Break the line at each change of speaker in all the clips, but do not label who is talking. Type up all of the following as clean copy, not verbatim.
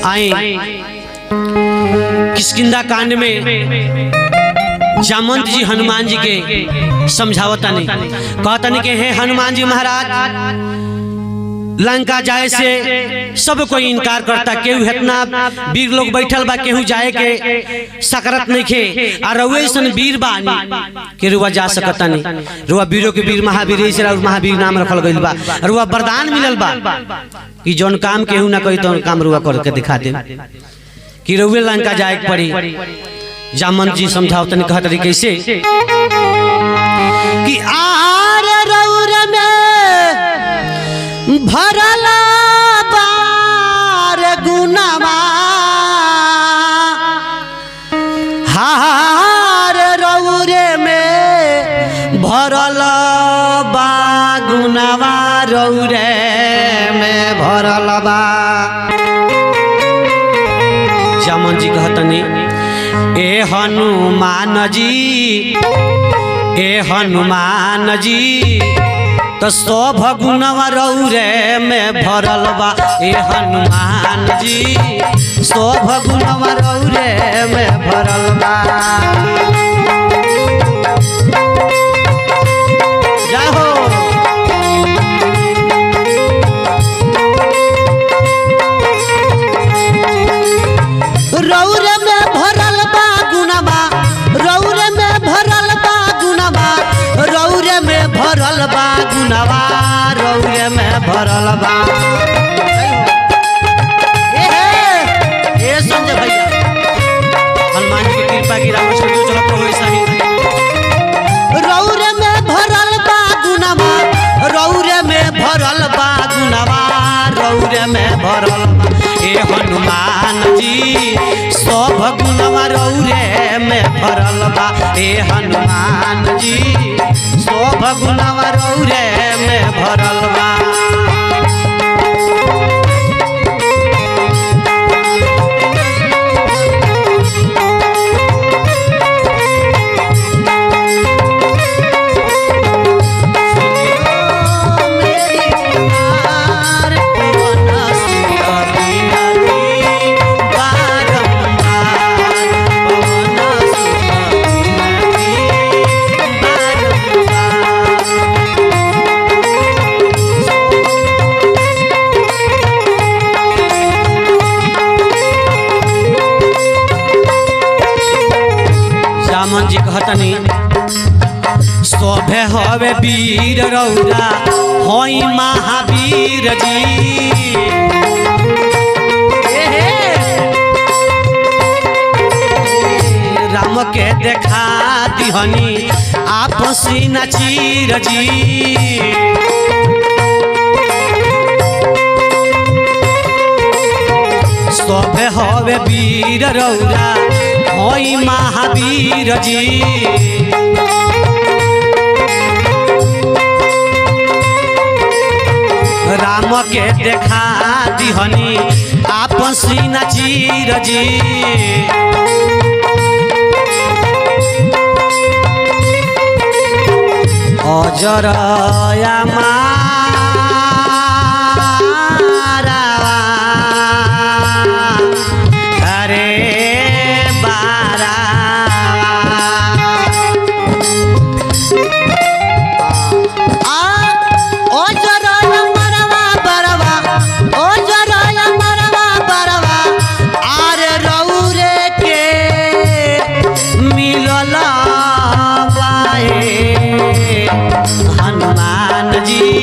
आए किष्किंधा कांड में जामवंत जी हनुमान जी के समझावता नहीं, कहता नहीं कि हे हनुमान जी महाराज, लंका जाए से सब कोई इनकार करता, केहू इतना वीर लोग बैठल बा, केहू जाए के सकरत नहीं खे, और रउए सन वीर बानी के रुआ जा सकता नहीं। रुआ वीरों के वीर महावीर से महावीर नाम रखल गइल बा, रुआ वरदान मिलल बा कि जौन काम केहू ना कही तो काम रुआ करके दिखा दे कि रउए लंका जाए के पड़ी। जामवंत जी समझावत नहीं, कहत रही कैसे कि आर रउर में भरल बार गुनावा, हार रउरे में भरल बा गुनावा, रउरे में भरल बा। जामवंत जी कहतनी ए हनुमान जी, ए हनुमान जी, तो सब गुणवा रउरे में भरल बा। ए हनुमान जी, सब गुणवा रउरे में भरल बा। जय हो। रउरे में भरल बा गुणवा, रउरे में भरल बा गुणवा, रउरे में भरल बा गुणवा, रउरे में भरल बा। ए संजय भैया, हनुमान जी की कृपा की राम चलत रहो सही। रउरे में भरल बा गुणवा, रउरे में भरल बा गुणवा, रउरे में भरल बा। ए हनुमान जी, सब गुणवा रउरे में भरल बा। ए हनुमान जी, सब गुणवा रउरे में भरल बा। जामवंत जी कहतनी सोभे हवे वीर रउरा होई महावीर जी। राम के देखा दिहनी आपसी नचीर जी। सोभे हवे वीर रउरा होई महावीर जी। राम के देखा दिहनी आपसी नचीर जी। अजरया हनुमान जी,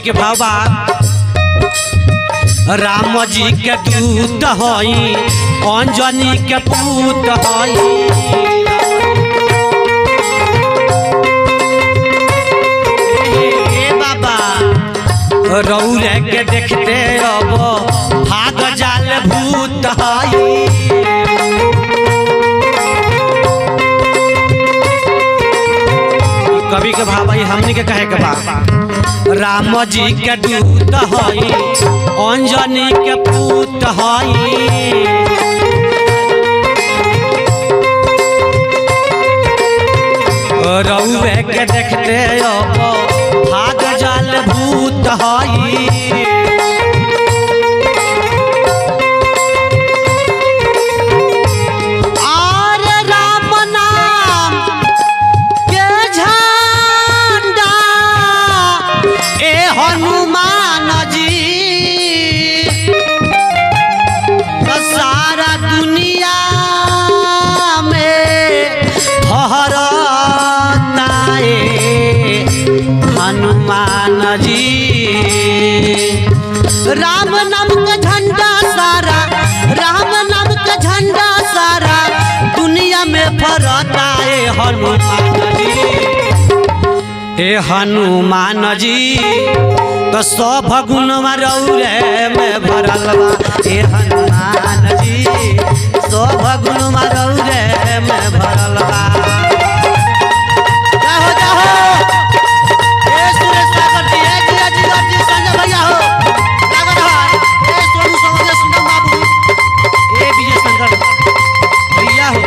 के भाव बा राम जी के दूत हई अंजनी के पूत हई बाबा रौरे के देखते अब भाग जाल भूत हई कवि के भाई हमने के कहे के बा राम जी के दूत हई अंजनी के पूत हई रउए के देखते अब भाग जाल भूत हई
हनुमान जी सारा दुनिया में फहराए हनुमान जी राम नाम का झंडा सारा राम नाम का झंडा सारा दुनिया में फहराए हनुमान जी
ए हनुमान जी तो सब गुणवा रौरे में भरल बा ए हनुमान जी सब गुणवा रौरे में भरल बा
जाहो जाहो ए सुरेश सागर जी ए जिया जी संजय भैया हो सागर भाई ए सोनू सोने सुंदर बाबू
ए विजय शंकर भैया हो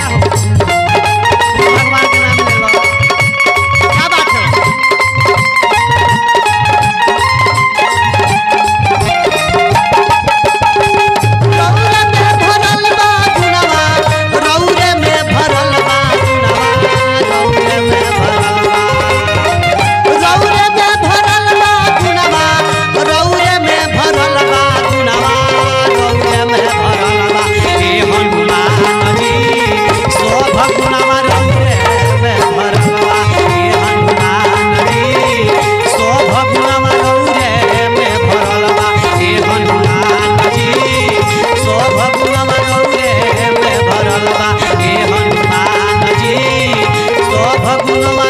भगवान के नाम ले लो
क्या बात है
भगवान